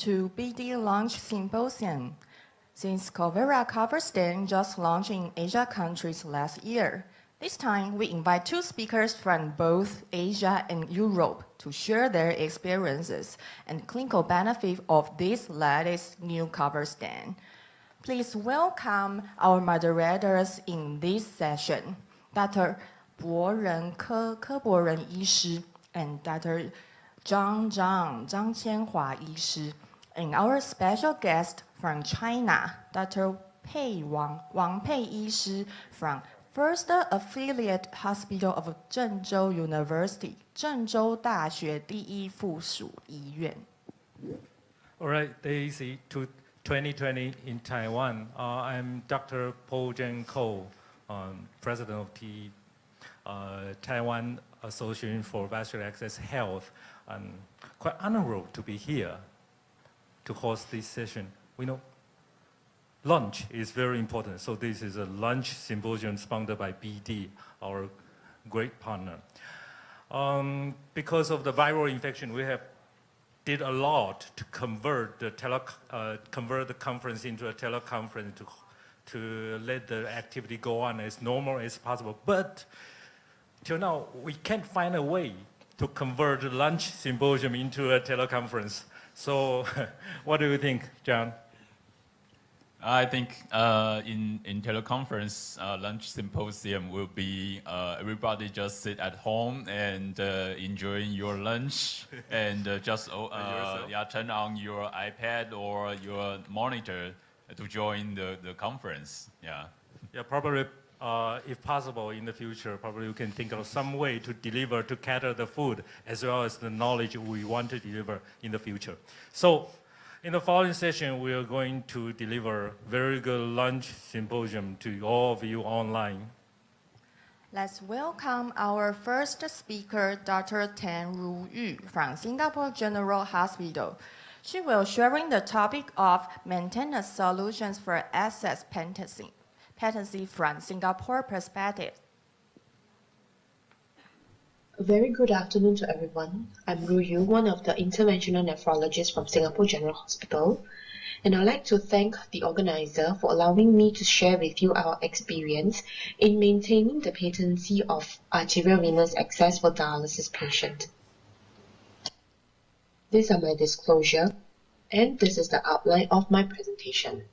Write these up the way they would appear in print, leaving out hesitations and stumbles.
to BD Launch Symposium. Since Covera cover stand just launched in Asia countries last year, this time we invite two speakers from both Asia and Europe to share their experiences and clinical benefit of this latest new cover stand. Please welcome our moderators in this session, Dr. 柯博仁医师 and Dr. Zhang Qianhua医师, and our special guest from China, Dr. Wang Pei医师 from First Affiliate Hospital of Zhengzhou University, 郑州大学第一附属医院. All right, DASy-Day2-3 in Taiwan. I'm Dr. Po Zhen Ko, President of the Taiwan Association for Vascular Access Health. I'm quite honored to be here to host this session. We know lunch is very important, so this is a lunch symposium sponsored by BD, our great partner. Because of the viral infection, we have did a lot to convert the conference into a teleconference to let the activity go on as normal as possible. But till now, we can't find a way to convert the lunch symposium into a teleconference. So what do you think, John? I think in teleconference, lunch symposium will be everybody just sit at home and enjoying your lunch and just turn on your iPad or your monitor to join the conference. Yeah, probably if possible in the future, probably we can think of some way to deliver, to cater the food as well as the knowledge we want to deliver in the future. So in the following session, we are going to deliver very good lunch symposium to all of you online. Let's welcome our first speaker, Dr. Tan Ru-Yu from Singapore General Hospital. She will sharing the topic of maintenance solutions for access patency from Singapore perspective. A very good afternoon to everyone. I'm Ru Yu, one of the interventional nephrologists from Singapore General Hospital, and I'd like to thank the organizer for allowing me to share with you our experience in maintaining the patency of arterial venous access for dialysis patients. These are my disclosure, and this is the outline of my presentation.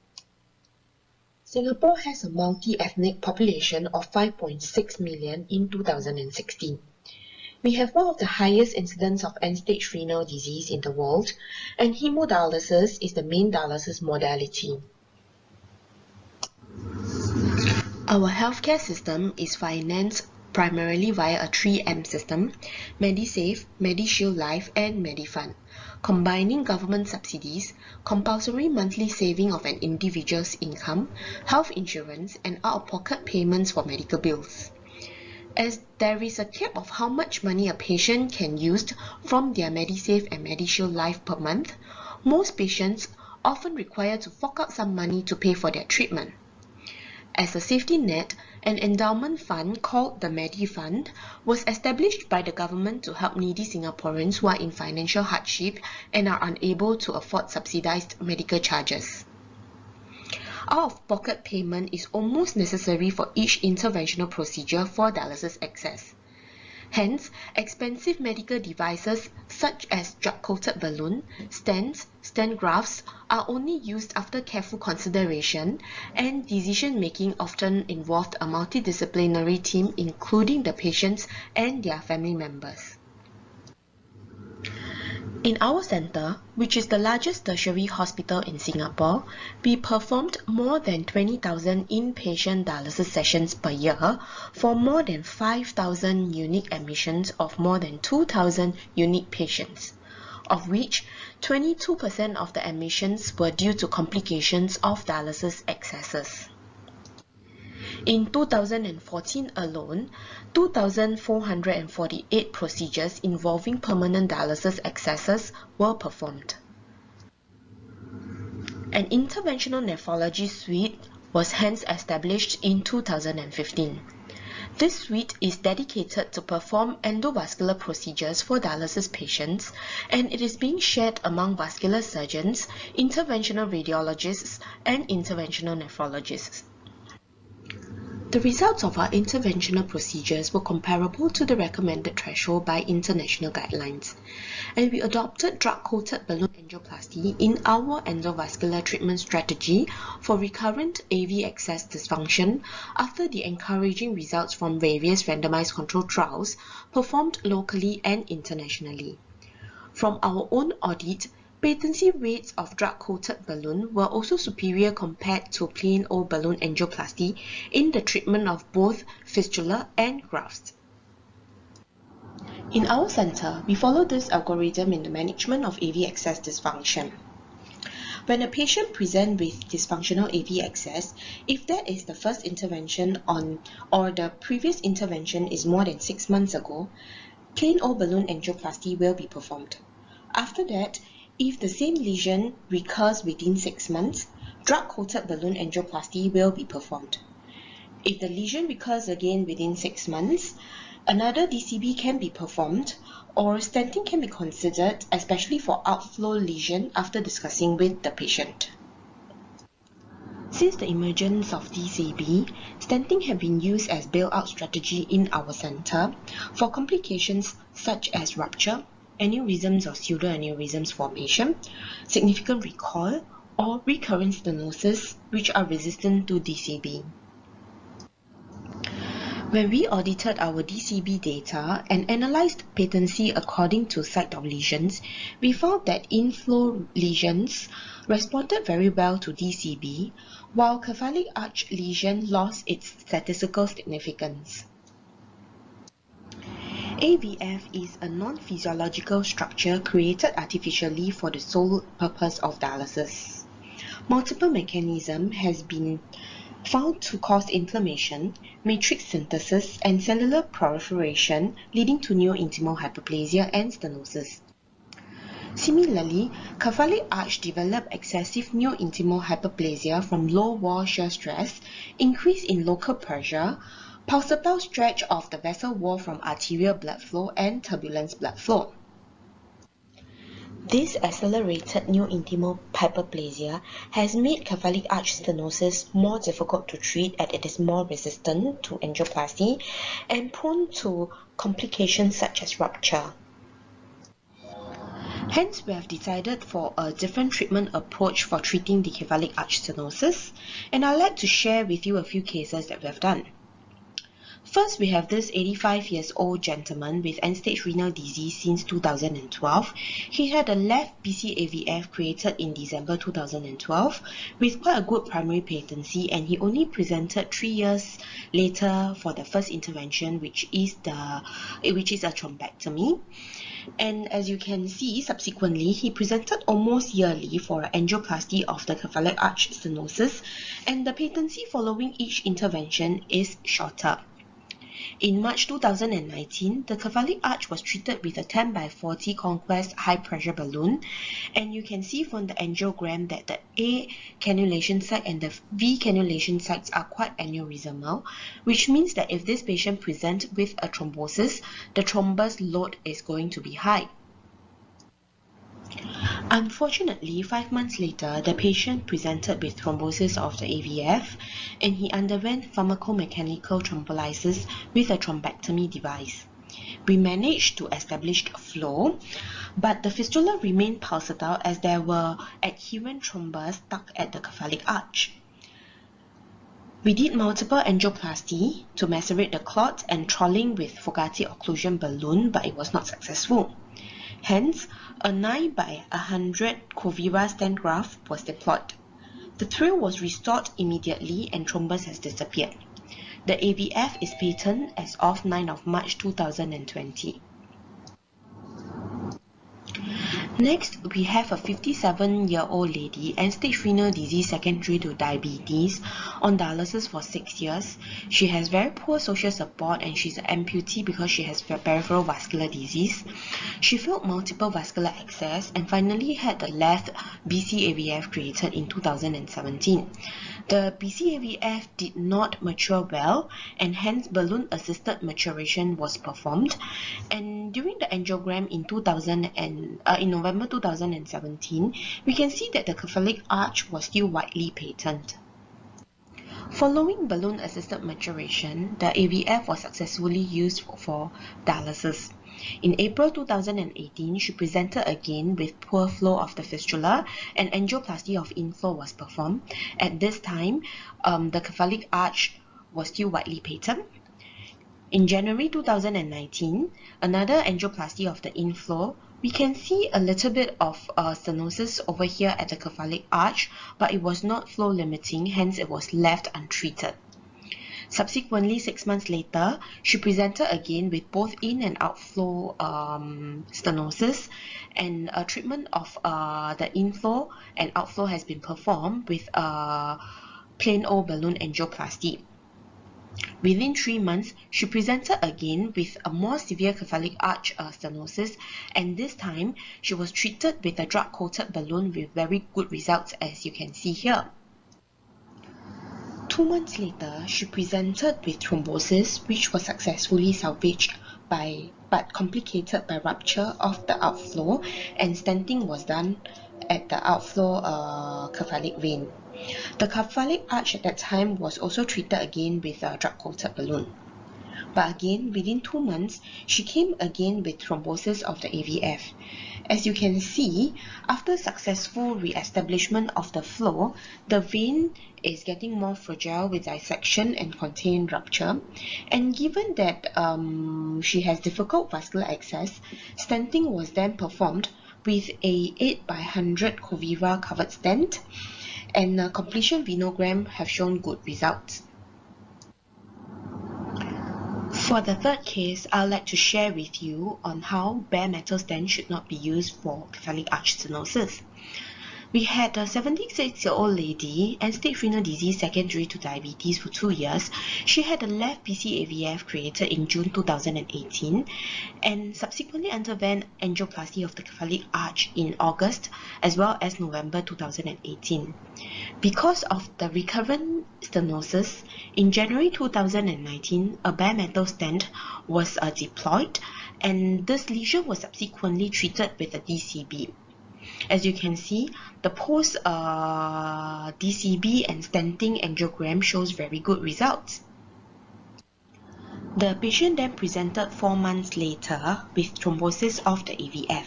Singapore has a multi-ethnic population of 5.6 million in 2016. We have one of the highest incidence of end-stage renal disease in the world, and hemodialysis is the main dialysis modality. Our healthcare system is financed primarily via a 3M system: MediSave, MediShield Life, and MediFund, combining government subsidies, compulsory monthly saving of an individual's income, health insurance, and out-of-pocket payments for medical bills. As there is a cap of how much money a patient can use from their MediSave and MediShield Life per month, most patients often require to fork out some money to pay for their treatment. As a safety net, an endowment fund called the MediFund was established by the government to help needy Singaporeans who are in financial hardship and are unable to afford subsidized medical charges. Out-of-pocket payment is almost necessary for each interventional procedure for dialysis access. Hence, expensive medical devices such as drug-coated balloon, stents, stent grafts are only used after careful consideration, and decision-making often involved a multidisciplinary team including the patients and their family members. In our center, which is the largest tertiary hospital in Singapore, we performed more than 20,000 inpatient dialysis sessions per year for more than 5,000 unique admissions of more than 2,000 unique patients, of which 22% of the admissions were due to complications of dialysis excesses. In 2014 alone, 2,448 procedures involving permanent dialysis accesses were performed. An interventional nephrology suite was hence established in 2015. This suite is dedicated to perform endovascular procedures for dialysis patients, and it is being shared among vascular surgeons, interventional radiologists, and interventional nephrologists. The results of our interventional procedures were comparable to the recommended threshold by international guidelines, and we adopted drug-coated balloon angioplasty in our endovascular treatment strategy for recurrent AV access dysfunction after the encouraging results from various randomized controlled trials performed locally and internationally. From our own audit, patency rates of drug-coated balloon were also superior compared to plain old balloon angioplasty in the treatment of both fistula and grafts. In our center, we follow this algorithm in the management of AV access dysfunction. When a patient presents with dysfunctional AV access, if that is the first intervention or the previous intervention is more than 6 months ago, plain old balloon angioplasty will be performed. After that, if the same lesion recurs within 6 months, drug-coated balloon angioplasty will be performed. If the lesion recurs again within 6 months, another DCB can be performed, or stenting can be considered, especially for outflow lesion after discussing with the patient. Since the emergence of DCB, stenting have been used as bailout strategy in our center for complications such as rupture, aneurysms or pseudoaneurysms formation, significant recoil, or recurrent stenosis which are resistant to DCB. When we audited our DCB data and analyzed patency according to site of lesions, we found that inflow lesions responded very well to DCB, while cephalic arch lesion lost its statistical significance. AVF is a non-physiological structure created artificially for the sole purpose of dialysis. Multiple mechanisms has been found to cause inflammation, matrix synthesis, and cellular proliferation, leading to neointimal hyperplasia and stenosis. Similarly, cephalic arch develop excessive neointimal hyperplasia from low wall shear stress, increase in local pressure, pulsatile stretch of the vessel wall from arterial blood flow, and turbulence blood flow. This accelerated neointimal hyperplasia has made cephalic arch stenosis more difficult to treat as it is more resistant to angioplasty and prone to complications such as rupture. Hence, we have decided for a different treatment approach for treating the cephalic arch stenosis, and I'd like to share with you a few cases that we have done. First, we have this 85-year-old gentleman with end-stage renal disease since 2012. He had a left BCAVF created in December 2012 with quite a good primary patency, and he only presented 3 years later for the first intervention, which is a thrombectomy. And as you can see, subsequently, he presented almost yearly for angioplasty of the cephalic arch stenosis, and the patency following each intervention is shorter. In March 2019, the cephalic arch was treated with a 10x40 Conquest high-pressure balloon, and you can see from the angiogram that the A cannulation site and the V cannulation sites are quite aneurysmal, which means that if this patient presents with a thrombosis, the thrombus load is going to be high. Unfortunately, 5 months later, the patient presented with thrombosis of the AVF, and he underwent pharmacomechanical thrombolysis with a thrombectomy device. We managed to establish flow, but the fistula remained pulsatile as there were adherent thrombus stuck at the cephalic arch. We did multiple angioplasty to macerate the clot and trolling with Fogarty occlusion balloon, but it was not successful. Hence, a 9x100 Covira stent graft was deployed. The thrill was restored immediately and thrombus has disappeared. The AVF is patent as of 9 of March 2020. Next, we have a 57-year-old lady, end-stage renal disease secondary to diabetes, on dialysis for 6 years. She has very poor social support and she's an amputee because she has peripheral vascular disease. She failed multiple vascular access and finally had the left BCAVF created in 2017. The BCAVF did not mature well and hence balloon-assisted maturation was performed. And during the angiogram in November 2017, we can see that the cephalic arch was still widely patent. Following balloon-assisted maturation, the AVF was successfully used for dialysis. In April 2018, she presented again with poor flow of the fistula and angioplasty of inflow was performed. At this time, the cephalic arch was still widely patent. In January 2019, another angioplasty of the inflow, we can see a little bit of stenosis over here at the cephalic arch, but it was not flow limiting, hence it was left untreated. Subsequently, 6 months later, she presented again with both in and outflow stenosis, and a treatment of the inflow and outflow has been performed with plain old balloon angioplasty. Within 3 months, she presented again with a more severe cephalic arch stenosis, and this time she was treated with a drug-coated balloon with very good results, as you can see here. 2 months later, she presented with thrombosis, which was successfully salvaged but complicated by rupture of the outflow, and stenting was done at the outflow cephalic vein. The cephalic arch at that time was also treated again with a drug-coated balloon. But again, within 2 months, she came again with thrombosis of the AVF. As you can see, after successful re-establishment of the flow, the vein is getting more fragile with dissection and contained rupture. And given that she has difficult vascular access, stenting was then performed with a 8x100 Covira covered stent, and completion venogram have shown good results. For the third case, I'd like to share with you on how bare metal stent should not be used for cephalic arch stenosis. We had a 76-year-old lady, end-stage renal disease secondary to diabetes for 2 years. She had a left BCAVF created in June 2018 and subsequently underwent angioplasty of the cephalic arch in August as well as November 2018. Because of the recurrent stenosis, in January 2019, a bare metal stent was deployed, and this lesion was subsequently treated with a DCB. As you can see, the post DCB and stenting angiogram shows very good results. The patient then presented 4 months later with thrombosis of the AVF.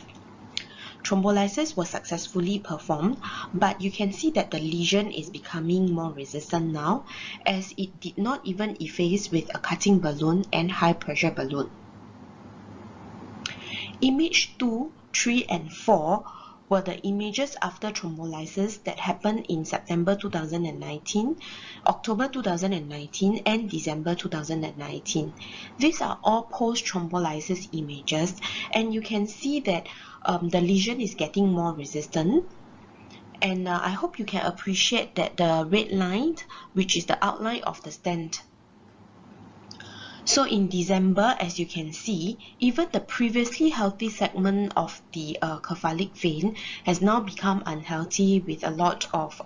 Thrombolysis was successfully performed, but you can see that the lesion is becoming more resistant now, as it did not even efface with a cutting balloon and high pressure balloon. Image 2, 3 and 4 were the images after thrombolysis that happened in September 2019, October 2019 and December 2019. These are all post-thrombolysis images, and you can see that the lesion is getting more resistant. And I hope you can appreciate that the red line, which is the outline of the stent. So in December, as you can see, even the previously healthy segment of the cephalic vein has now become unhealthy with a lot of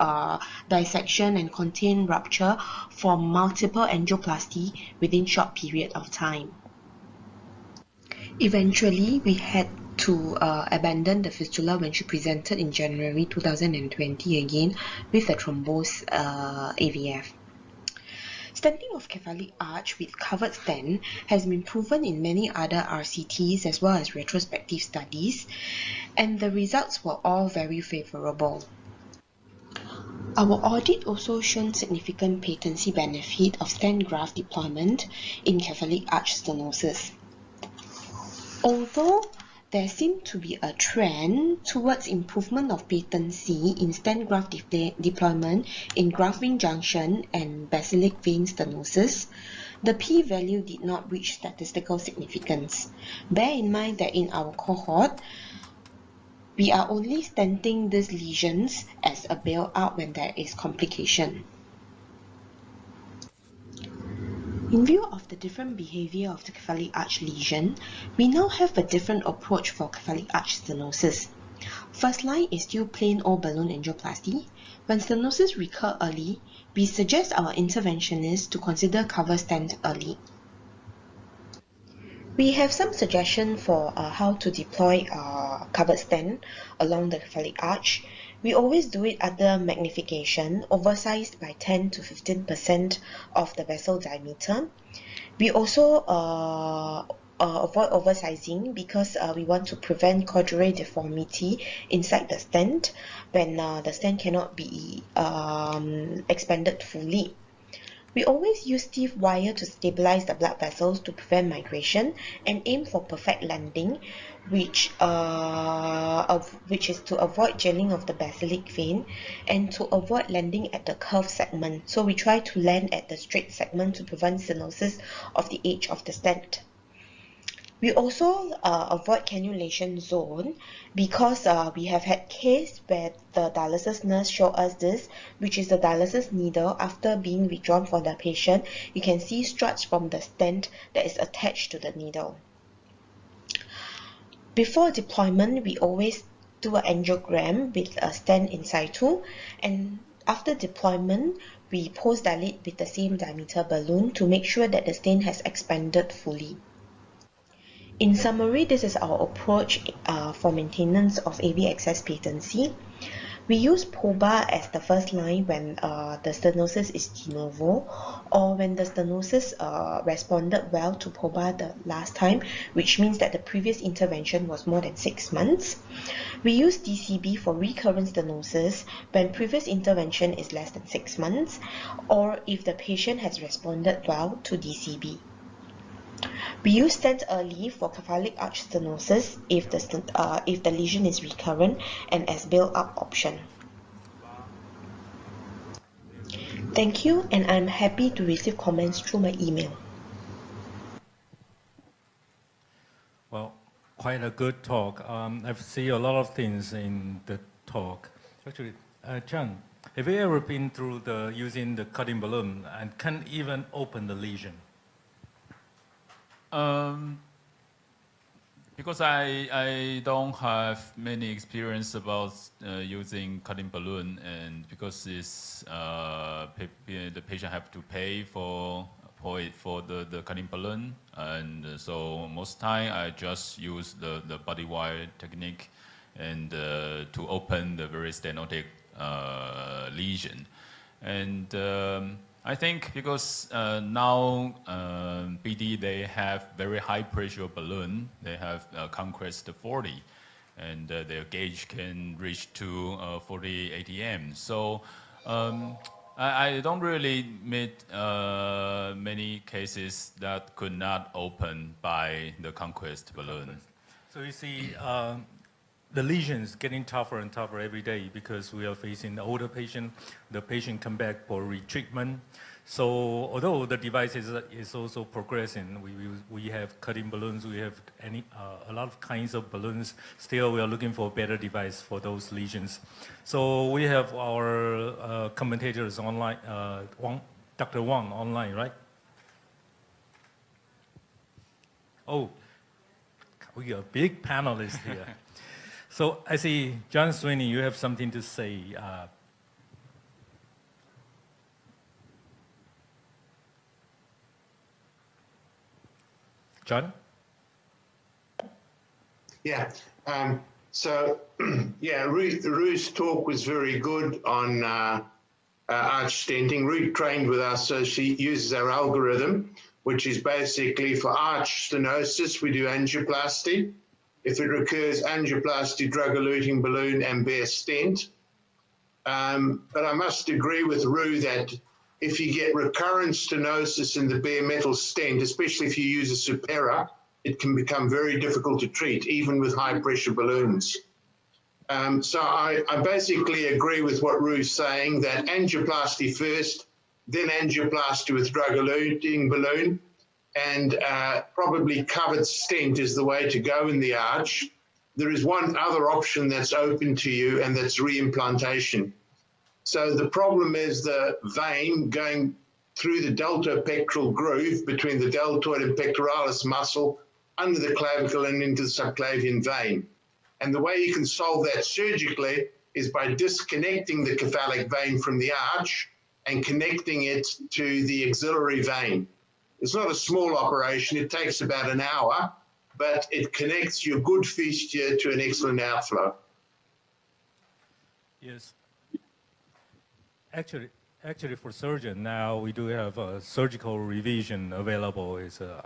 dissection and contained rupture from multiple angioplasty within short period of time. Eventually, we had to abandon the fistula when she presented in January 2020 again with a thrombosed AVF. Stenting of cephalic arch with covered stent has been proven in many other RCTs as well as retrospective studies, and the results were all very favorable. Our audit also shown significant patency benefit of stent graft deployment in cephalic arch stenosis. Although there seemed to be a trend towards improvement of patency in stent graft deployment in graft vein junction and basilic vein stenosis, the p-value did not reach statistical significance. Bear in mind that in our cohort, We are only stenting these lesions as a bailout when there is complication. In view of the different behavior of the cephalic arch lesion, we now have a different approach for cephalic arch stenosis. First line is still plain old balloon angioplasty. When stenosis recur early, we suggest our interventionists to consider cover stent early. We have some suggestion for how to deploy covered stent along the cephalic arch. We always do it under magnification, oversized by 10 to 15% of the vessel diameter. We also avoid oversizing because we want to prevent caudray deformity inside the stent when the stent cannot be expanded fully. We always use stiff wire to stabilize the blood vessels to prevent migration and aim for perfect landing, which is to avoid gelling of the basilic vein and to avoid landing at the curved segment. So we try to land at the straight segment to prevent stenosis of the edge of the stent. We also avoid cannulation zone because we have had case where the dialysis nurse showed us this, which is the dialysis needle after being withdrawn from the patient. You can see struts from the stent that is attached to the needle. Before deployment, we always do an angiogram with a stent in situ, and after deployment, we post-dilate with the same diameter balloon to make sure that the stent has expanded fully. In summary, this is our approach for maintenance of AV access patency. We use POBA as the first line when the stenosis is de novo, or when the stenosis responded well to POBA the last time, which means that the previous intervention was more than 6 months. We use DCB for recurrent stenosis when previous intervention is less than 6 months, or if the patient has responded well to DCB. We use stent early for cephalic arch stenosis if the lesion is recurrent and as build-up option. Thank you, and I'm happy to receive comments through my email. Well, quite a good talk. I've seen a lot of things in the talk. Actually, John, have you ever been through using the cutting balloon and can't even open the lesion? Because I don't have many experience about using cutting balloon, and because it's the patient have to pay for the cutting balloon, and so most time I just use the body wire technique and to open the very stenotic lesion, and I think because now BD, they have very high pressure balloon. They have Conquest 40, and their gauge can reach to 40 ATM. So I don't really meet many cases that could not open by the Conquest balloon. So you see, the lesions getting tougher and tougher every day because we are facing the older patient. The patient come back for retreatment. So although the device is also progressing, we have cutting balloons, we have a lot of kinds of balloons. Still, we are looking for a better device for those lesions. So we have our commentators online, Dr. Wang online, right? Oh, we are a big panelist here. So I see, John Sweeney, you have something to say. John? Yeah. Ruth's talk was very good on arch stenting. Ruth trained with us, so she uses our algorithm, which is basically for arch stenosis, we do angioplasty. If it recurs, angioplasty, drug-eluting balloon, and bare stent. But I must agree with Rue that if you get recurrent stenosis in the bare metal stent, especially if you use a supera, it can become very difficult to treat, even with high-pressure balloons. So I basically agree with what Rue's saying, that angioplasty first, then angioplasty with drug-eluting balloon, and probably covered stent is the way to go in the arch. there is one other option that's open to you, and that's reimplantation. So the problem is the vein going through the deltopectoral groove between the deltoid and pectoralis muscle under the clavicle and into the subclavian vein. And the way you can solve that surgically is by disconnecting the cephalic vein from the arch and connecting it to the axillary vein. It's not a small operation. It takes about an hour, but it connects your good fistula to an excellent outflow. Yes. Actually, for surgeon now we do have a surgical revision available as an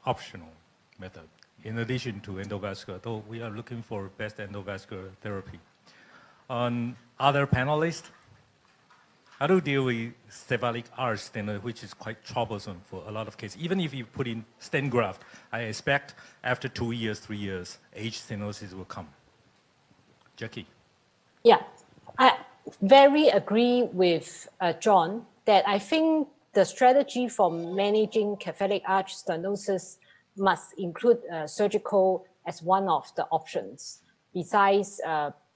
optional method in addition to endovascular. Though we are looking for best endovascular therapy. Other panelists, how do you deal with cephalic arch stenosis, which is quite troublesome for a lot of cases? Even if you put in stent graft, I expect after 2 years, 3 years, age stenosis will come. Jackie. Yeah, I very agree with John that I think the strategy for managing cephalic arch stenosis must include surgical as one of the options, besides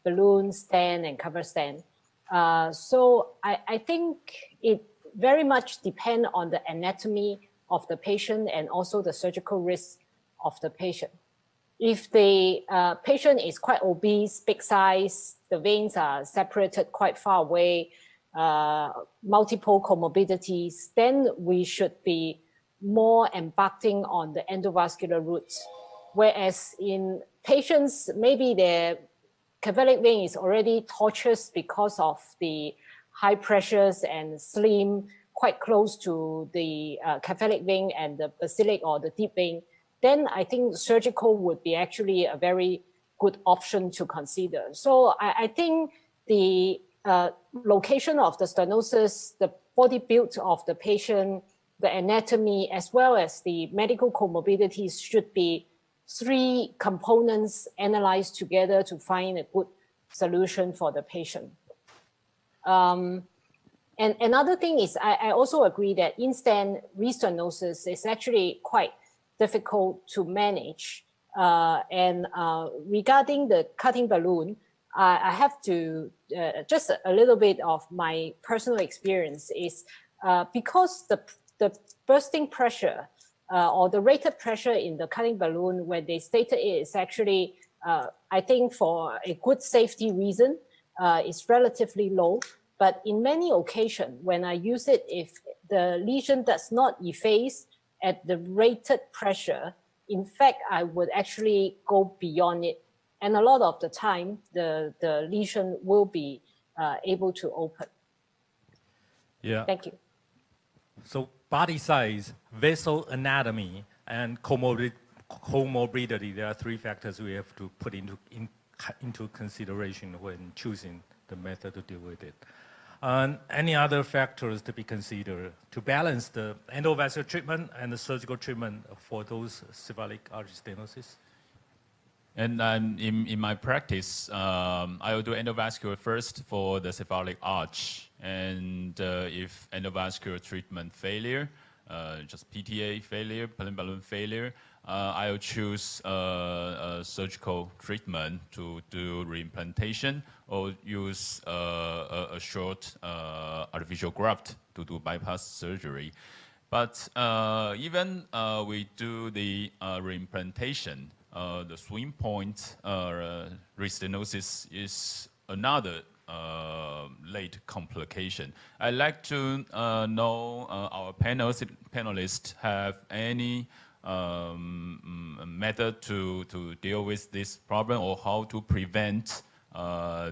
balloon stent and cover stent. So I think it very much depends on the anatomy of the patient and also the surgical risk of the patient. If the patient is quite obese, big size, the veins are separated quite far away, multiple comorbidities, then we should be more embarking on the endovascular routes. Whereas in patients, maybe their cephalic vein is already tortuous because of the high pressures and slim, quite close to the cephalic vein and the basilic or the deep vein, then I think surgical would be actually a very good option to consider. So I think the location of the stenosis, the body build of the patient, the anatomy, as well as the medical comorbidities should be 3 components analyzed together to find a good solution for the patient. And another thing is, I also agree that in-stent restenosis is actually quite difficult to manage. Regarding the cutting balloon, I have to just a little bit of my personal experience is because the bursting pressure or the rated pressure in the cutting balloon, when they stated it, is actually, I think for a good safety reason, is relatively low. But in many occasions, when I use it, if the lesion does not efface at the rated pressure, in fact, I would actually go beyond it. And a lot of the time, the lesion will be able to open. Yeah. Thank you. So body size, vessel anatomy, and comorbidity, there are 3 factors we have to put into consideration when choosing the method to deal with it. Any other factors to be considered to balance the endovascular treatment and the surgical treatment for those cephalic arch stenosis? And in my practice, I will do endovascular first for the cephalic arch. And if endovascular treatment failure, just PTA failure, plain balloon failure, I will choose a surgical treatment to do reimplantation or use a short artificial graft to do bypass surgery. But even we do the reimplantation, the swing point restenosis is another late complication. I'd like to know our panelists have any method to deal with this problem or how to prevent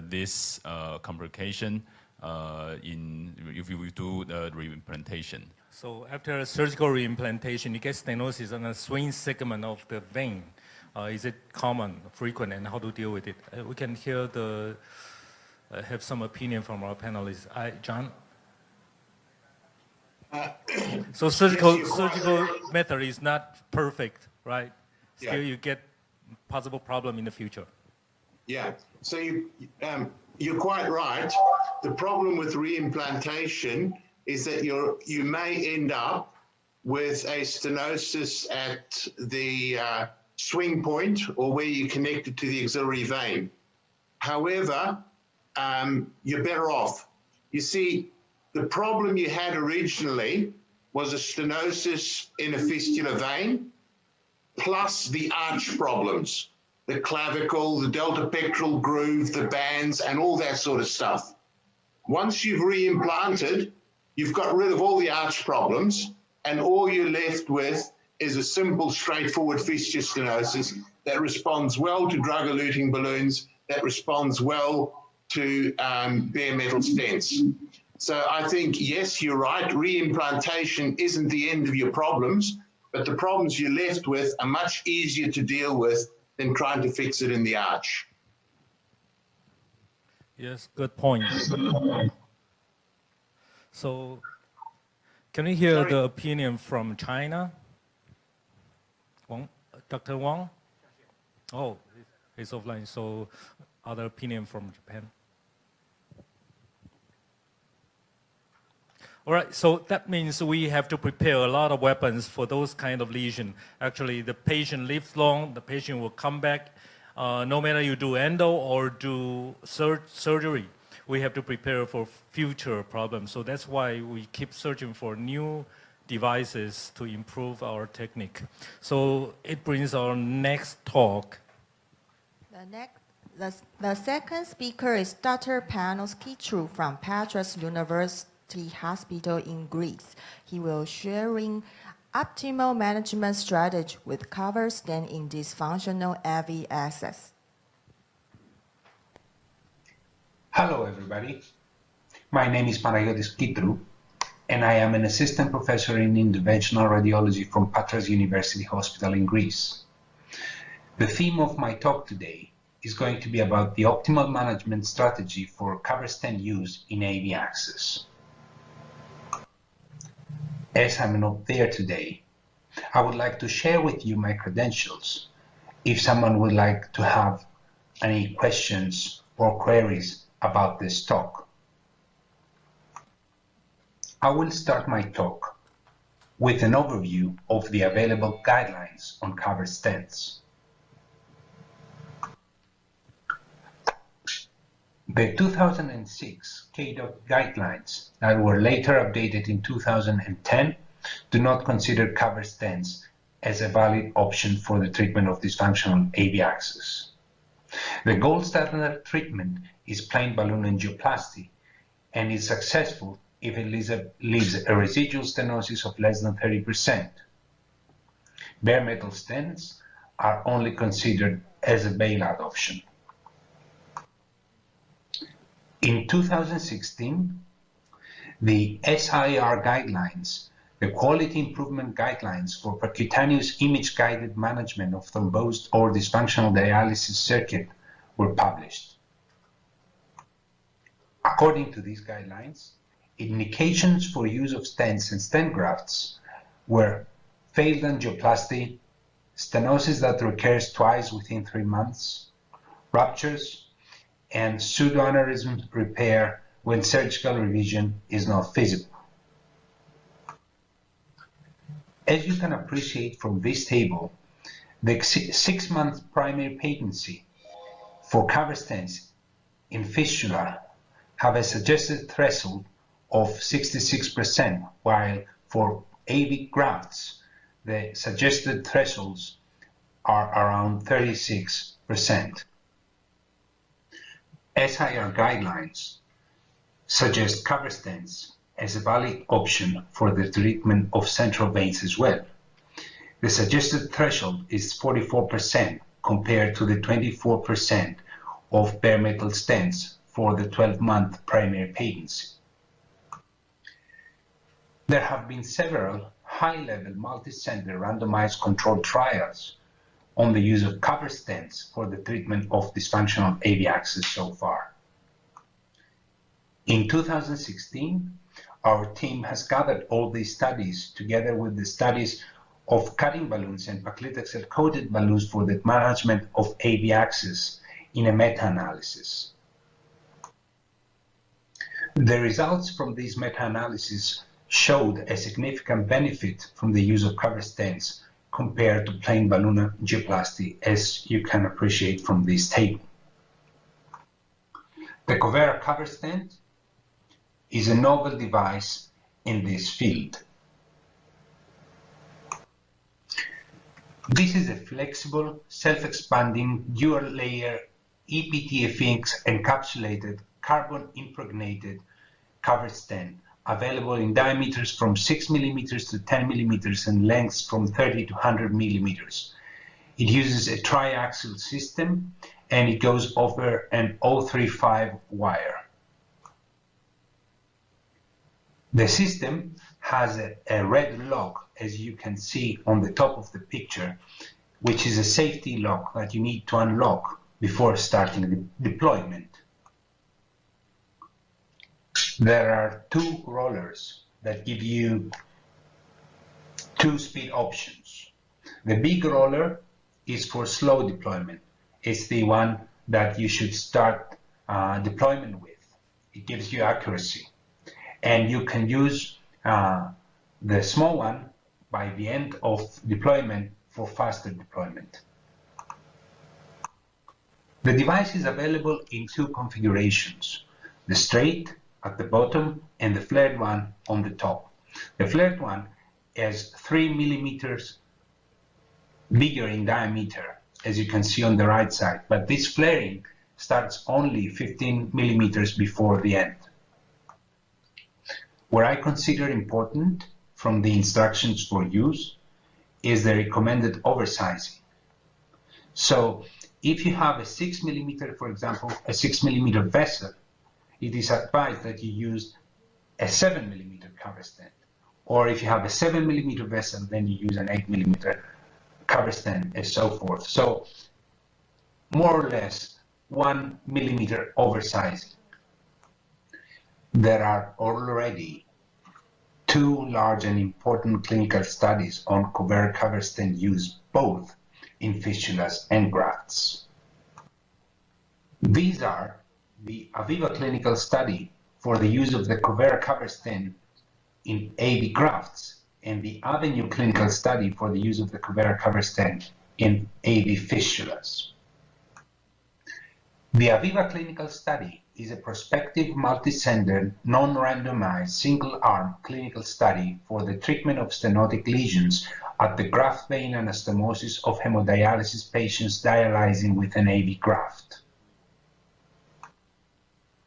this complication if we do the reimplantation. So after surgical reimplantation, you get stenosis on the swing segment of the vein. Is it common, frequent, and how to deal with it? We can hear have some opinion from our panelists. John? So surgical method is not perfect, right? Still, you get possible problem in the future. Yeah, so you're quite right. The problem with reimplantation is that you may end up with a stenosis at the swing point or where you connect it to the axillary vein. However, you're better off. You see, the problem you had originally was a stenosis in a fistula vein, plus the arch problems, the clavicle, the delta pectoral groove, the bands, and all that sort of stuff. Once you've reimplanted, you've got rid of all the arch problems, and all you're left with is a simple, straightforward fistula stenosis that responds well to drug-eluting balloons, that responds well to bare metal stents. So I think, yes, you're right, reimplantation isn't the end of your problems, but the problems you're left with are much easier to deal with than trying to fix it in the arch. Yes, good point. So, can we hear the opinion from China? Wang, Dr. Wang? Oh, he's offline. So, other opinion from Japan? All right, so that means we have to prepare a lot of weapons for those kind of lesion. Actually, the patient lives long, the patient will come back. No matter you do endo or do surgery, we have to prepare for future problems. So that's why we keep searching for new devices to improve our technique. So it brings our next talk. The second speaker is Dr. Panos Kitrou from Patras University Hospital in Greece. He will sharing optimal management strategy with cover stent in dysfunctional AV access. Hello everybody, my name is Panagiotis Kitrou and I am an assistant professor in interventional radiology from Patras University Hospital in Greece. The theme of my talk today is going to be about the optimal management strategy for cover stent use in AV access. As I'm not there today, I would like to share with you my credentials if someone would like to have any questions or queries about this talk. I will start my talk with an overview of the available guidelines on cover stents. The 2006 KDOC guidelines that were later updated in 2010 do not consider cover stents as a valid option for the treatment of dysfunctional AV access. The gold standard treatment is plain balloon angioplasty and is successful if it leaves a residual stenosis of less than 30%. Bare metal stents are only considered as a bailout option. In 2016, the SIR guidelines, the Quality Improvement Guidelines for Percutaneous Image-Guided Management of Thrombosed or Dysfunctional Dialysis Circuit, were published. According to these guidelines, indications for use of stents and stent grafts were failed angioplasty, stenosis that recurs twice within 3 months, ruptures, and pseudoaneurysm repair when surgical revision is not feasible. As you can appreciate from this table, the 6-month primary patency for cover stents in fistula have a suggested threshold of 66%, while for AV grafts, the suggested thresholds are around 36%. SIR guidelines suggest cover stents as a valid option for the treatment of central veins as well. The suggested threshold is 44% compared to the 24% of bare metal stents for the 12-month primary patency. There have been several high-level multi-center randomized controlled trials on the use of cover stents for the treatment of dysfunctional AV access so far. In 2016, our team has gathered all these studies together with the studies of cutting balloons and paclitaxel-coated balloons for the management of AV access in a meta-analysis. The results from these meta-analyses showed a significant benefit from the use of cover stents compared to plain balloon angioplasty, as you can appreciate from this table. The Covera cover stent is a novel device in this field. This is a flexible, self-expanding, dual-layer EPTFX encapsulated, carbon-impregnated cover stent, available in diameters from 6 millimeters to 10 millimeters and lengths from 30 to 100 millimeters. It uses a triaxial system and it goes over an 035 wire. The system has a red lock, as you can see on the top of the picture, which is a safety lock that you need to unlock before starting the deployment. There are two rollers that give you two speed options. The big roller is for slow deployment. It's the one that you should start deployment with. It gives you accuracy. And you can use the small one by the end of deployment for faster deployment. The device is available in two configurations, the straight at the bottom and the flared one on the top. The flared one is 3 millimeters bigger in diameter, as you can see on the right side, but this flaring starts only 15 millimeters before the end. What I consider important from the instructions for use is the recommended oversizing. So if you have a 6 millimeter, for example, a 6 millimeter vessel, it is advised that you use a 7 millimeter cover stent. Or if you have a 7 millimeter vessel, then you use an 8 millimeter cover stent and so forth. So more or less 1 millimeter oversizing. There are already two large and important clinical studies on Covera cover stent use, both in fistulas and grafts. These are the AVIVA clinical study for the use of the Covera cover stent in AV grafts and the Avenue clinical study for the use of the Covera cover stent in AV fistulas. The AVIVA clinical study is a prospective, multi-center, non-randomized, single-arm clinical study for the treatment of stenotic lesions at the graft vein anastomosis of hemodialysis patients dialyzing with an AV graft.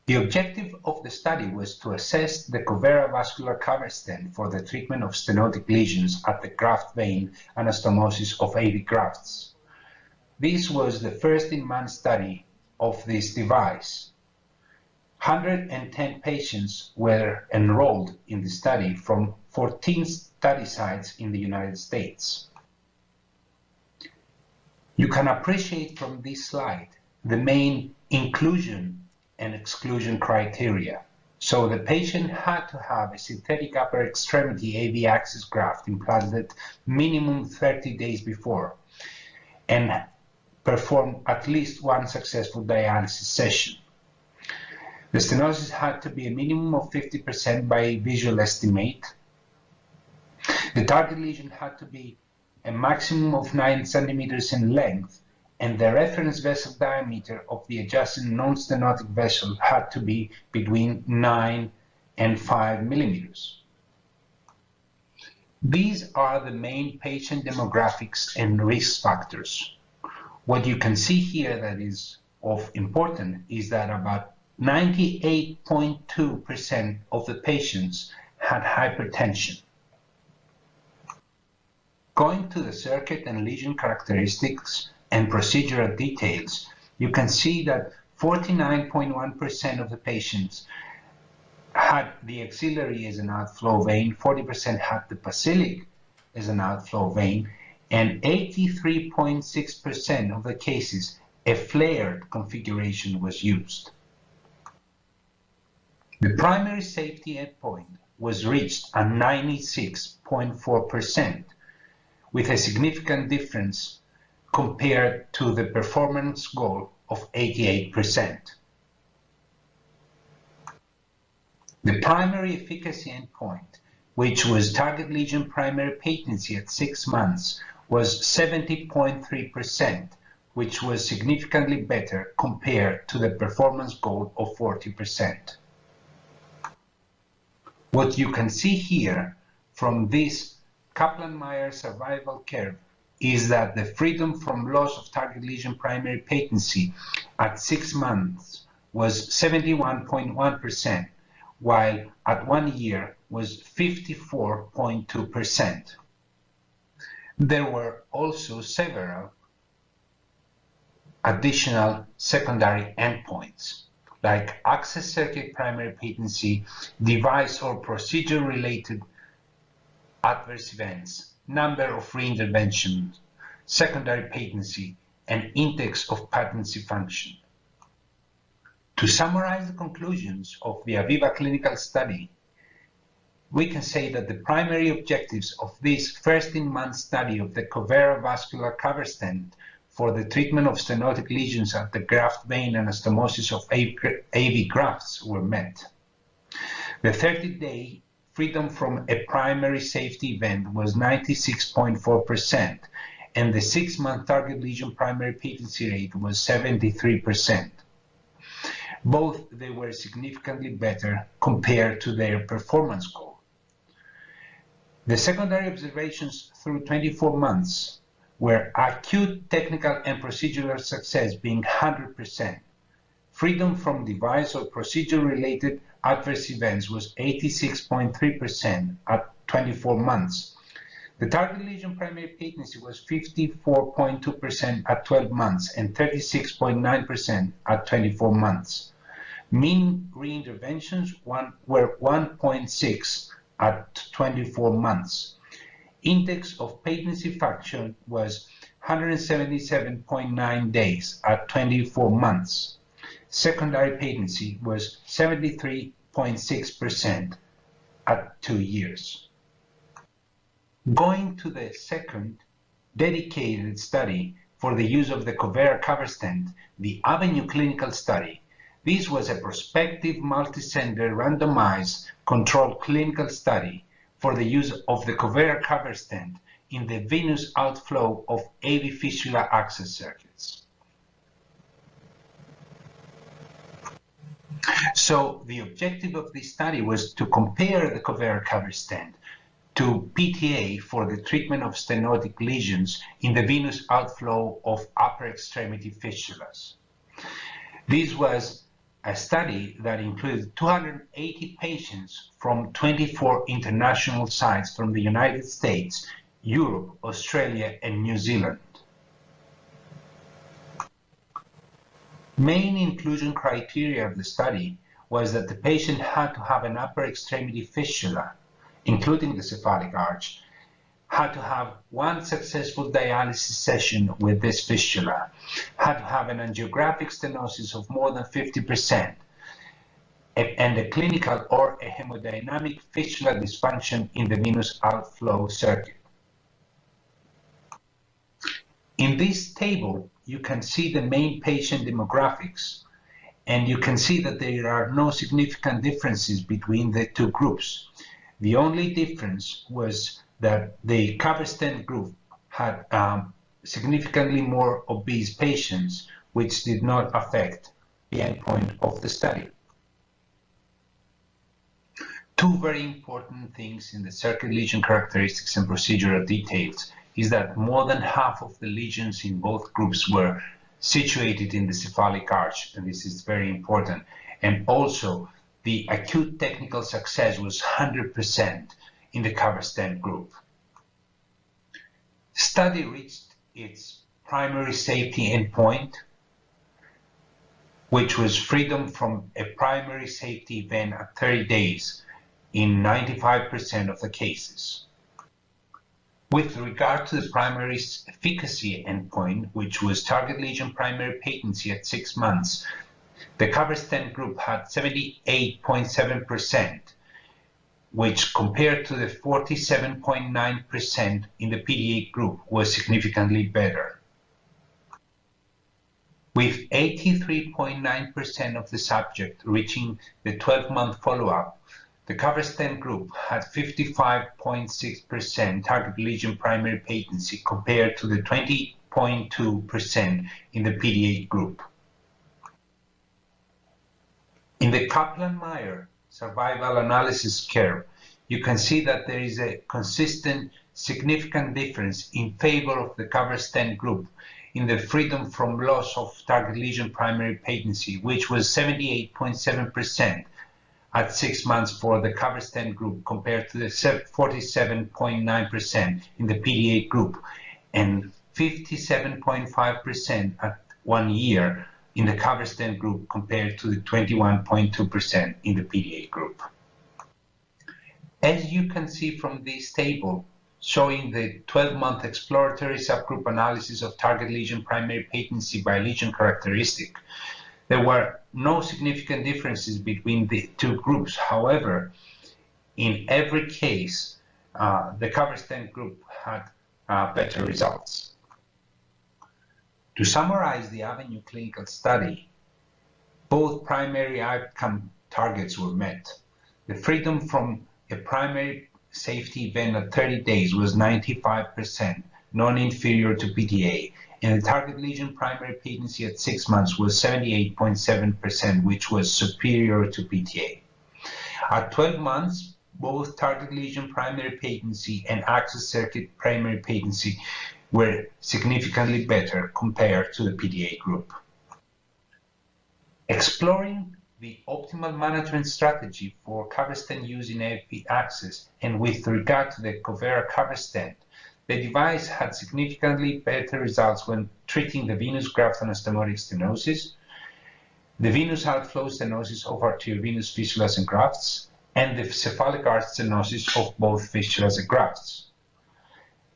The objective of the study was to assess the Covera vascular cover stent for the treatment of stenotic lesions at the graft vein anastomosis of AV grafts. This was the first-in-man study of this device. 110 patients were enrolled in the study from 14 study sites in the United States. You can appreciate from this slide the main inclusion and exclusion criteria. So the patient had to have a synthetic upper extremity AV access graft implanted minimum 30 days before and perform at least one successful dialysis session. The stenosis had to be a minimum of 50% by visual estimate. The target lesion had to be a maximum of 9 centimeters in length, and the reference vessel diameter of the adjacent non-stenotic vessel had to be between 9 and 5 millimeters. These are the main patient demographics and risk factors. What you can see here that is of importance is that about 98.2% of the patients had hypertension. Going to the circuit and lesion characteristics and procedural details, you can see that 49.1% of the patients had the axillary as an outflow vein, 40% had the basilic as an outflow vein, and 83.6% of the cases a flared configuration was used. The primary safety endpoint was reached at 96.4%, with a significant difference compared to the performance goal of 88%. The primary efficacy endpoint, which was target lesion primary patency at 6 months, was 70.3%, which was significantly better compared to the performance goal of 40%. What you can see here from this Kaplan-Meier survival curve is that the freedom from loss of target lesion primary patency at 6 months was 71.1%, while at 1 year was 54.2%. There were also several additional secondary endpoints, like access circuit primary patency, device or procedure-related adverse events, number of reinterventions, secondary patency, and index of patency function. To summarize the conclusions of the AVIVA clinical study, we can say that the primary objectives of this first-in-man study of the Covera vascular cover stent for the treatment of stenotic lesions at the graft vein and anastomosis of AV grafts were met. The 30-day freedom from a primary safety event was 96.4%, and the 6-month target lesion primary patency rate was 73%. Both they were significantly better compared to their performance goal. The secondary observations through 24 months were acute technical and procedural success being 100%. Freedom from device or procedure-related adverse events was 86.3% at 24 months. The target lesion primary patency was 54.2% at 12 months and 36.9% at 24 months. Mean reinterventions were 1.6 at 24 months. Index of patency function was 177.9 days at 24 months. Secondary patency was 73.6% at 2 years. Going to the second dedicated study for the use of the Covera cover stent, the Avenue clinical study. This was a prospective, multi-center, randomized, controlled clinical study for the use of the Covera cover stent in the venous outflow of AV fistula access circuits. So the objective of this study was to compare the Covera cover stent to PTA for the treatment of stenotic lesions in the venous outflow of upper extremity fistulas. This was a study that included 280 patients from 24 international sites from the United States, Europe, Australia, and New Zealand. Main inclusion criteria of the study was that the patient had to have an upper extremity fistula, including the cephalic arch, had to have one successful dialysis session with this fistula, had to have an angiographic stenosis of more than 50%, and a clinical or a hemodynamic fistula dysfunction in the venous outflow circuit. In this table, you can see the main patient demographics, and you can see that there are no significant differences between the two groups. The only difference was that the cover stent group had significantly more obese patients, which did not affect the endpoint of the study. Two very important things in the circuit lesion characteristics and procedural details is that more than half of the lesions in both groups were situated in the cephalic arch, and this is very important. And also, the acute technical success was 100% in the cover stent group. Study reached its primary safety endpoint, which was freedom from a primary safety event at 30 days in 95% of the cases. With regard to the primary efficacy endpoint, which was target lesion primary patency at 6 months, the cover stent group had 78.7%, which compared to the 47.9% in the PDA group was significantly better. With 83.9% of the subject reaching the 12-month follow-up, The cover stent group had 55.6% target lesion primary patency compared to the 20.2% in the PDA group. In the Kaplan-Meier survival analysis curve, you can see that there is a consistent significant difference in favor of the cover stent group in the freedom from loss of target lesion primary patency, which was 78.7% at 6 months for the cover stent group compared to the 47.9% in the PDA group and 57.5% at 1 year in the cover stent group compared to the 21.2% in the PDA group. As you can see from this table, showing the 12-month exploratory subgroup analysis of target lesion primary patency by lesion characteristic, there were no significant differences between the two groups. However, in every case, the cover stent group had better results. To summarize the Avenue clinical study, both primary outcome targets were met. The freedom from a primary safety event at 30 days was 95%, non-inferior to PTA, and the target lesion primary patency at 6 months was 78.7%, which was superior to PTA. At 12 months, both target lesion primary patency and access circuit primary patency were significantly better compared to the PDA group. Exploring the optimal management strategy for cover stent use in AFP access and with regard to the Covera cover stent, the device had significantly better results when treating the venous graft anastomotic stenosis, the venous outflow stenosis of arteriovenous fistulas and grafts, and the cephalic arch stenosis of both fistulas and grafts.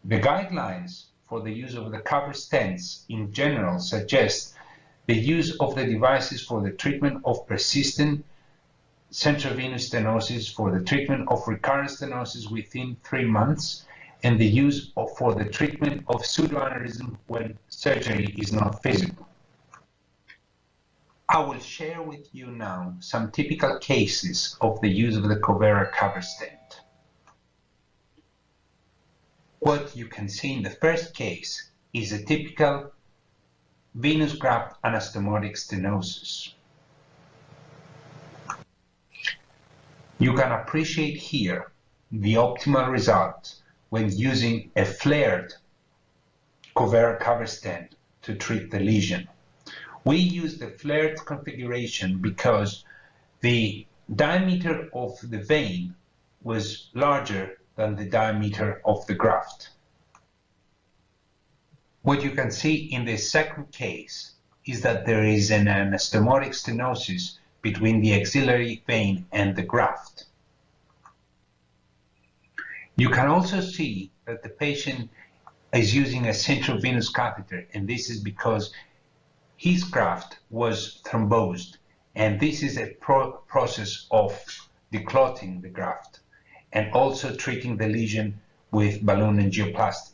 The guidelines for the use of the cover stents in general suggest the use of the devices for the treatment of persistent central venous stenosis, for the treatment of recurrent stenosis within 3 months, and the use for the treatment of pseudoaneurysm when surgery is not feasible. I will share with you now some typical cases of the use of the Covera cover stent. What you can see in the first case is a typical venous graft anastomotic stenosis. You can appreciate here the optimal result when using a flared Covera cover stent to treat the lesion. We use the flared configuration because the diameter of the vein was larger than the diameter of the graft. What you can see in the second case is that there is an anastomotic stenosis between the axillary vein and the graft. You can also see that the patient is using a central venous catheter, and this is because his graft was thrombosed, and this is a process of declotting the graft and also treating the lesion with balloon angioplasty.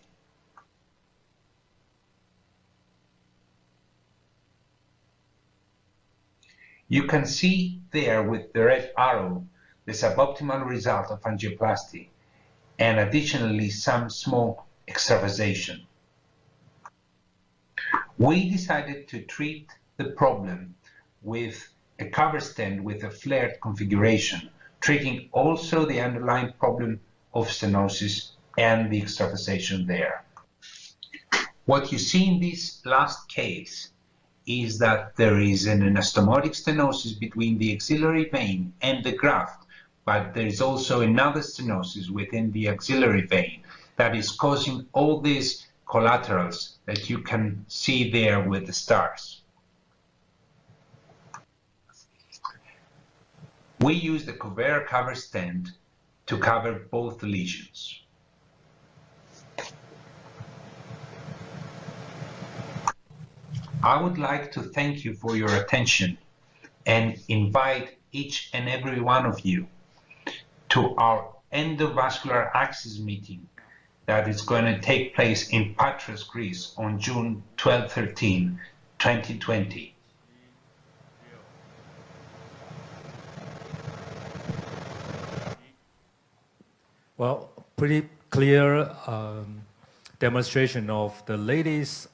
You can see there with the red arrow the suboptimal result of angioplasty and additionally some small extravasation. We decided to treat the problem with a cover stent with a flared configuration, treating also the underlying problem of stenosis and the extravasation there. What you see in this last case is that there is an anastomotic stenosis between the axillary vein and the graft, but there is also another stenosis within the axillary vein that is causing all these collaterals that you can see there with the stars. We use the Covera cover stent to cover both lesions. I would like to thank you for your attention and invite each and every one of you to our endovascular access meeting that is going to take place in Patras, Greece on June 12-13, 2020. Well, pretty clear demonstration of the latest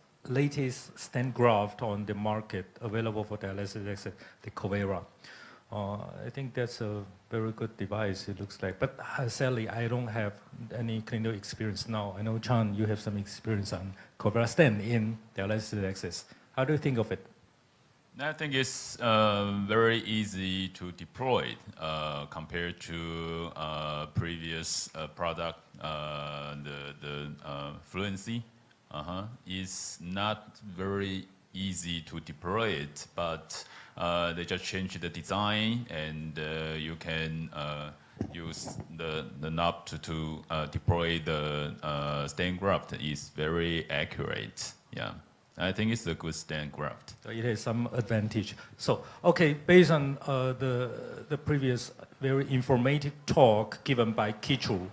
stent graft on the market available for dialysis access, the Covera. I think that's a very good device, it looks like. But sadly, I don't have any clinical experience now. I know, Chan, you have some experience on Covera stent in dialysis access. How do you think of it? I think it's very easy to deploy compared to previous product. The Fluency is not very easy to deploy it, but they just change the design, and you can use the knob to deploy the stent graft. Is very accurate. Yeah. I think it's a good stent graft. So it has some advantage. So, okay, based on the previous very informative talk given by Kichu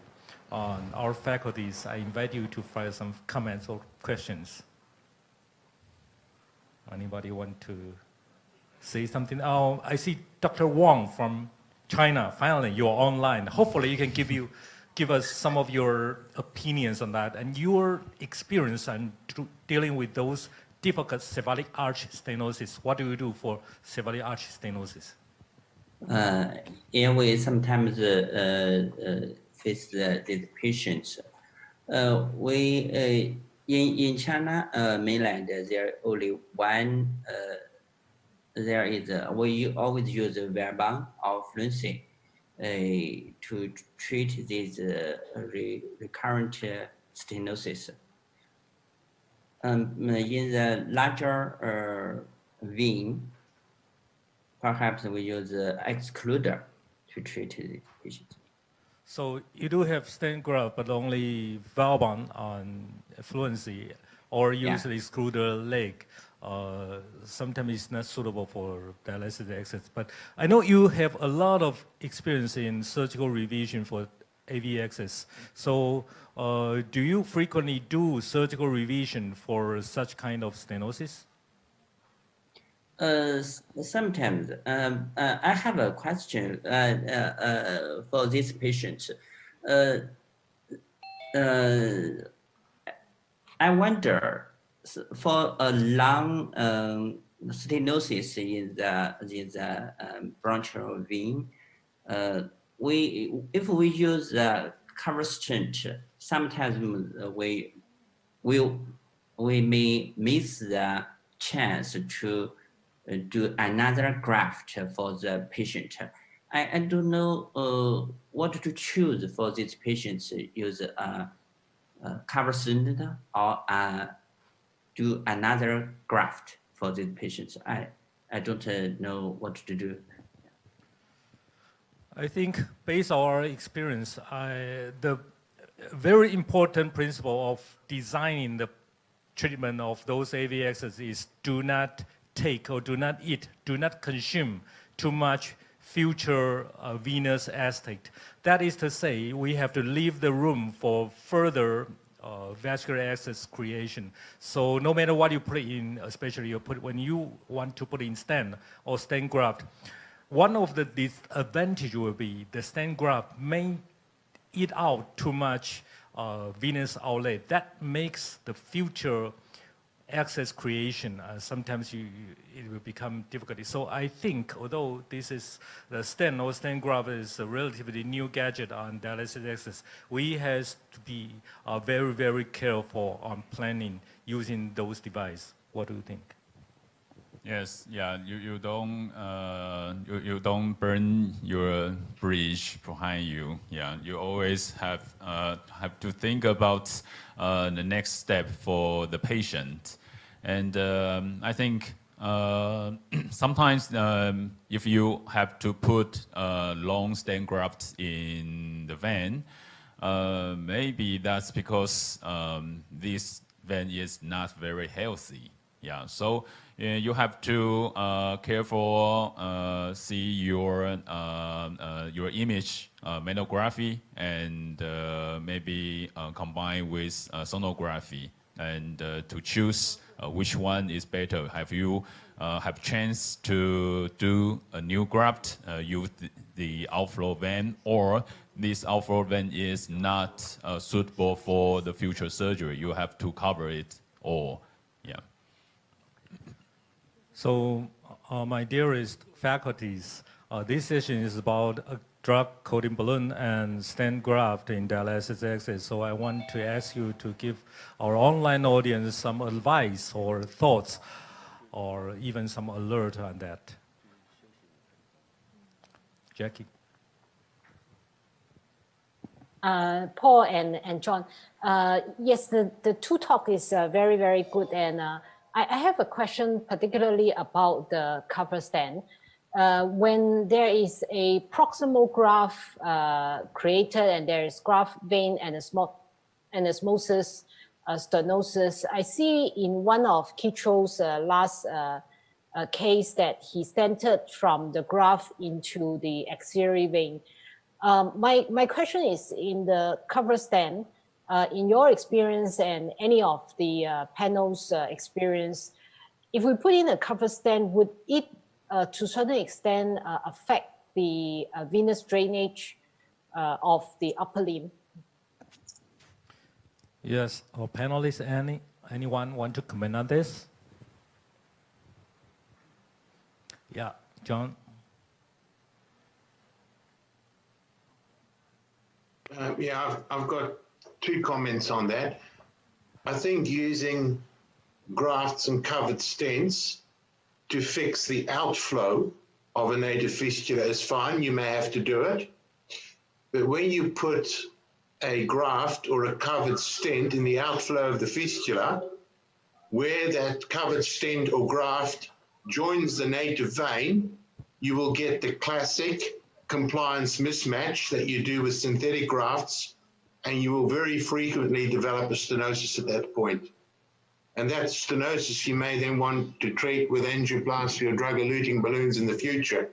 on our faculties, I invite you to file some comments or questions. Anybody want to say something? Oh, I see Dr. Wang from China. Finally, you're online. Hopefully, you can give us some of your opinions on that and your experience on dealing with those difficult cephalic arch stenosis. What do you do for cephalic arch stenosis? Yeah, we sometimes face these patients. We in China mainland there only one. There is we always use Verbang or Fluency to treat this recurrent stenosis. In the larger vein, perhaps we use excluder to treat the patient. So you do have stent graft, but only Verbang on Fluency, or use the excluder leg. Sometimes it's not suitable for dialysis access. But I know you have a lot of experience in surgical revision for AV access. So do you frequently do surgical revision for such kind of stenosis? Sometimes. I have a question for this patient. I wonder, for a long stenosis in the bronchial vein, if we use the cover stent, sometimes we may miss the chance to do another graft for the patient. I don't know what to choose for these patients. Use a cover stent or do another graft for these patients. I don't know what to do. I think based on our experience, the very important principle of designing the treatment of those AV access is do not take or do not eat, do not consume too much future venous acetate. That is to say, we have to leave the room for further vascular access creation. So no matter what you put in, especially when you want to put in stent or stent graft, one of the disadvantages will be the stent graft may eat out too much venous outlet. That makes the future access creation, sometimes it will become difficult. So I think, although this is the stent or stent graft is a relatively new gadget on dialysis access, we have to be very, very careful on planning using those devices. What do you think? Yes, yeah, you don't burn your bridge behind you. Yeah, you always have to think about the next step for the patient, and I think sometimes if you have to put long stent grafts in the vein, maybe that's because this vein is not very healthy. Yeah, so you have to careful see your image mammogram and maybe combine with sonography and to choose which one is better? Have you have chance to do a new graft, use the outflow vein, or this outflow vein is not suitable for the future surgery? You have to cover it, or yeah. So, my dearest faculties, this session is about a drug-coating balloon and stent graft in dialysis access. So I want to ask you to give our online audience some advice or thoughts, or even some alert on that. Jackie. Paul and John, yes, the two talk is very, very good. And I have a question particularly about the cover stent. When there is a proximal graft created and there is graft vein and anesmosis, stenosis, I see in one of Kicho's last case that he stented from the graft into the axillary vein. My question is, in the cover stent, in your experience and any of the panel's experience, if we put in a cover stent, would it to a certain extent affect the venous drainage of the upper limb? Yes, our panelists, anyone want to comment on this? Yeah, John. Yeah, I've got two comments on that. I think using grafts and covered stents to fix the outflow of a native fistula is fine. You may have to do it. But when you put a graft or a covered stent in the outflow of the fistula, where that covered stent or graft joins the native vein, you will get the classic compliance mismatch that you do with synthetic grafts, and you will very frequently develop a stenosis at that point. And that stenosis you may then want to treat with angioplasty or drug-eluting balloons in the future.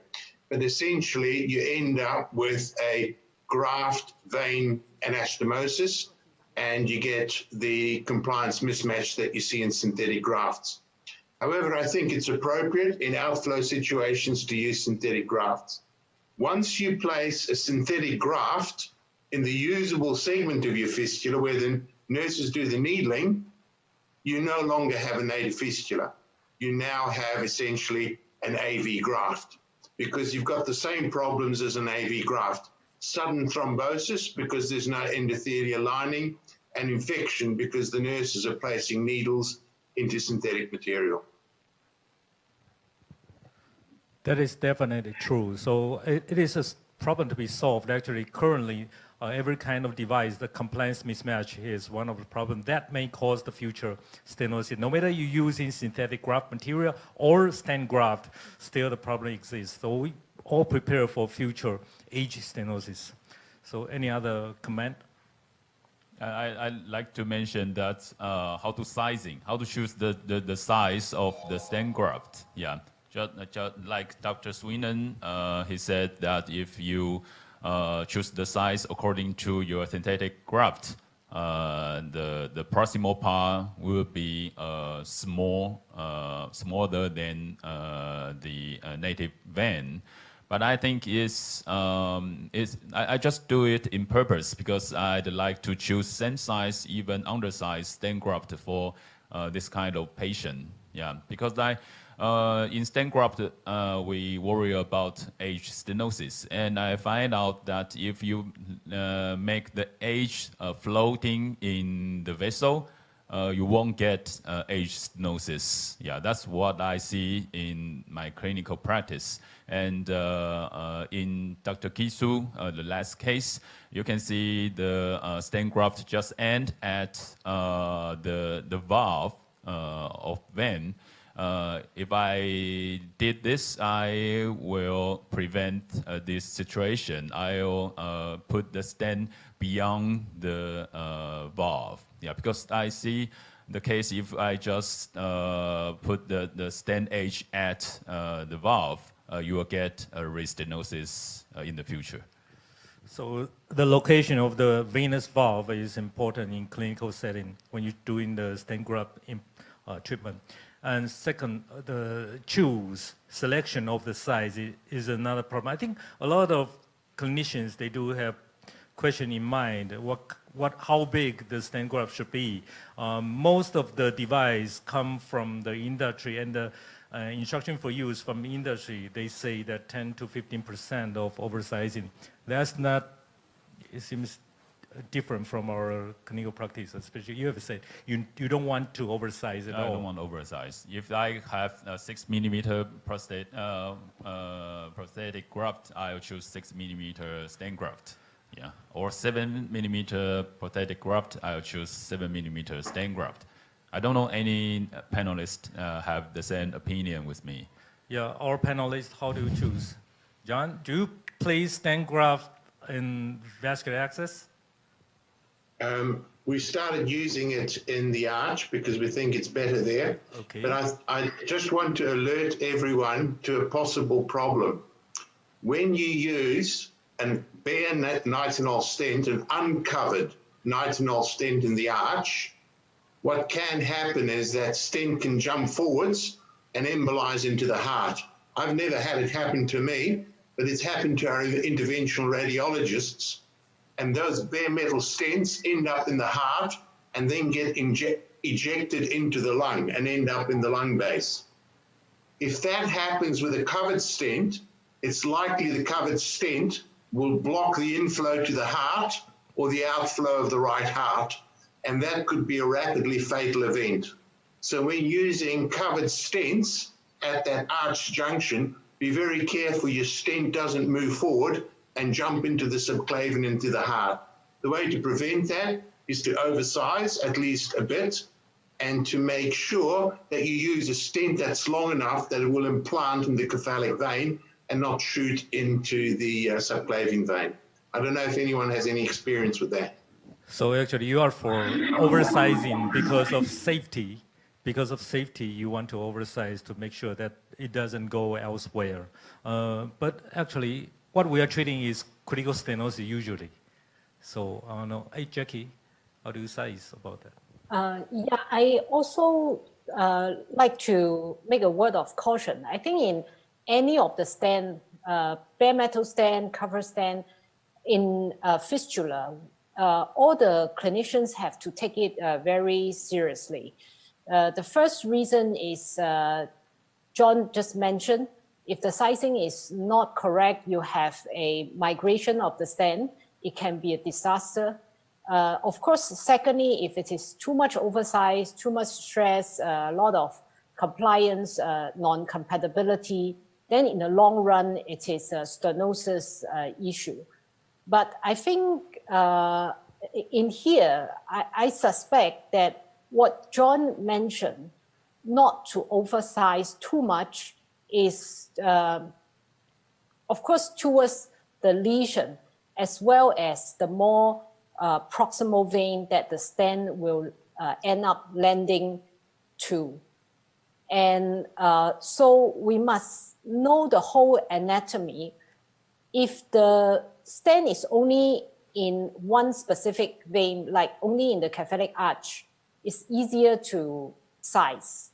But essentially, you end up with a graft vein anastomosis, and you get the compliance mismatch that you see in synthetic grafts. However, I think it's appropriate in outflow situations to use synthetic grafts. Once you place a synthetic graft in the usable segment of your fistula where the nurses do the needling, you no longer have a native fistula. You now have essentially an AV graft, because you've got the same problems as an AV graft. Sudden thrombosis because there's no endothelial lining, and infection because the nurses are placing needles into synthetic material. That is definitely true. So it is a problem to be solved. Actually, currently, every kind of device, the compliance mismatch is one of the problems that may cause the future stenosis. No matter you're using synthetic graft material or stent graft, still the problem exists. So we all prepare for future age stenosis. So any other comment? I'd like to mention that how to choose the size of the stent graft. Yeah, just like Dr. Sweeney, he said that if you choose the size according to your synthetic graft, the proximal part will be smaller than the native vein. But I think I just do it in purpose because I'd like to choose same size, even undersized stent graft for this kind of patient. Yeah, because in stent graft, we worry about age stenosis. And I find out that if you make the age floating in the vessel, you won't get age stenosis. Yeah, that's what I see in my clinical practice. And in Dr. Kisu, the last case, you can see the stent graft just end at the valve of vein. If I did this, I will prevent this situation. I'll put the stent beyond the valve. Yeah, because I see the case if I just put the stent edge at the valve, you will get a restenosis in the future. So the location of the venous valve is important in clinical setting when you're doing the stent graft treatment. And second, the selection of the size is another problem. I think a lot of clinicians, they do have question in mind, how big the stent graft should be. Most of the device come from the industry, and the instruction for use from the industry, they say that 10 to 15% of oversizing. That's not, it seems different from our clinical practice, especially you have said you don't want to oversize at all. I don't want to oversize. If I have a 6 millimeter prosthetic graft, I'll choose 6 millimeter stent graft. Yeah, or 7 millimeter prosthetic graft, I'll choose 7 millimeter stent graft. I don't know any panelists have the same opinion with me. Yeah, our panelists, how do you choose? John, do you place stent graft in vascular access? We started using it in the arch because we think it's better there. Okay. But I just want to alert everyone to a possible problem. When you use a bare nitinol stent, an uncovered nitinol stent in the arch, what can happen is that stent can jump forwards and embolize into the heart. I've never had it happen to me, but it's happened to our interventional radiologists. And those bare metal stents end up in the heart and then get ejected into the lung and end up in the lung base. If that happens with a covered stent, it's likely the covered stent will block the inflow to the heart or the outflow of the right heart, and that could be a rapidly fatal event. So when using covered stents at that arch junction, be very careful your stent doesn't move forward and jump into the subclavian into the heart. The way to prevent that is to oversize at least a bit and to make sure that you use a stent that's long enough that it will implant in the cephalic vein and not shoot into the subclavian vein. I don't know if anyone has any experience with that. So actually you are for oversizing because of safety. Because of safety, you want to oversize to make sure that it doesn't go elsewhere. But actually, what we are treating is critical stenosis usually. So I don't know. Hey, Jackie, how do you size about that? Yeah, I also like to make a word of caution. I think in any of the stent, bare metal stent, cover stent, in fistula, all the clinicians have to take it very seriously. The first reason is John just mentioned, if the sizing is not correct, you have a migration of the stent, it can be a disaster. Of course, secondly, if it is too much oversized, too much stress, a lot of compliance, non-compatibility, then in the long run, it is a stenosis issue. But I think in here, I suspect that what John mentioned, not to oversize too much, is, of course, towards the lesion, as well as the more proximal vein that the stent will end up landing to. And so we must know the whole anatomy. If the stent is only in one specific vein, like only in the cephalic arch, it's easier to size.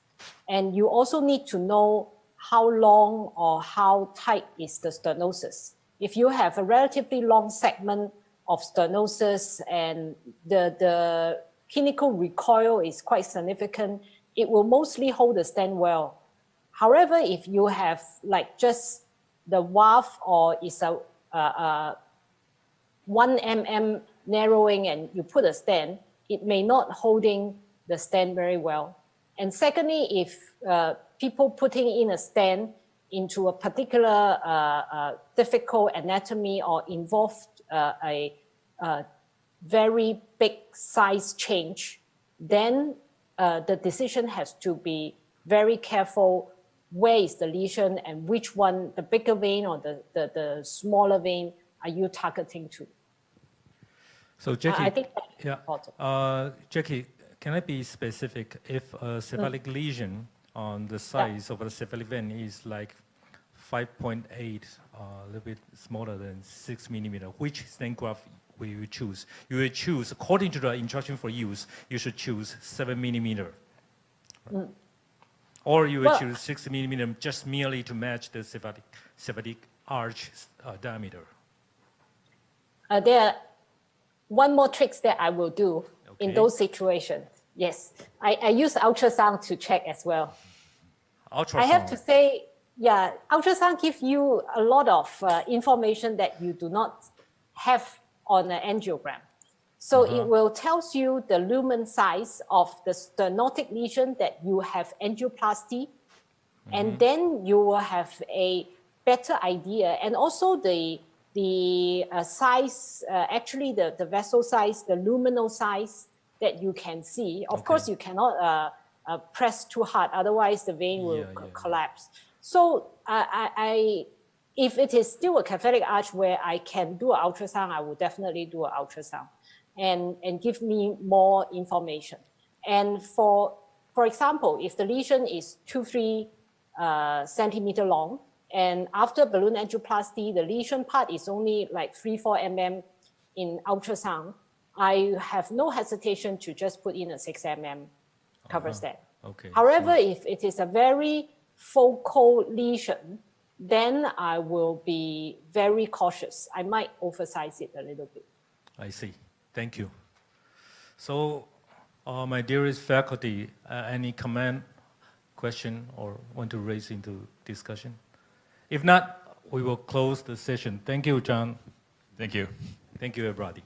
And you also need to know how long or how tight is the stenosis. If you have a relatively long segment of stenosis and the clinical recoil is quite significant, it will mostly hold the stent well. However, if you have like just the valve or is a 1 mm narrowing and you put a stent, it may not holding the stent very well. And secondly, if people putting in a stent into a particular difficult anatomy or involved a very big size change, then the decision has to be very careful. Where is the lesion and which one, the bigger vein or the smaller vein, are you targeting to? So Jackie, I think that's yeah, important. Jackie, can I be specific? If a cephalic lesion on the size of a cephalic vein is like 5.8, a little bit smaller than 6 millimeter, which stent graft will you choose? You will choose, according to the instruction for use, you should choose 7 millimeter. Or you would Well- choose 60 millimeter just merely to match the septic arch diameter. There are one more tricks that I will do in Okay. those situations. Yes, I use ultrasound to check as well. Ultrasound. I have to say, yeah, ultrasound gives you a lot of information that you do not have on an angiogram. So it will tells you the lumen size of the stenotic lesion that you have angioplasty, and then you will have a better idea, and also the size, actually the vessel size, the luminal size that you can see. Of course, you cannot press too hard, otherwise the vein will collapse. So if it is still a catheteric arch where I can do an ultrasound, I will definitely do an ultrasound and give me more information. And for example, if the lesion is 2-3 centimeter long, and after balloon angioplasty, the lesion part is only like 3-4 mm in ultrasound, I have no hesitation to just put in a 6 mm cover stent. Okay. However, if it is a very focal lesion, then I will be very cautious. I might oversize it a little bit. I see. Thank you. So, my dearest faculty, any comment, question, or want to raise into discussion? If not, we will close the session. Thank you, John. Thank you. Thank you, everybody.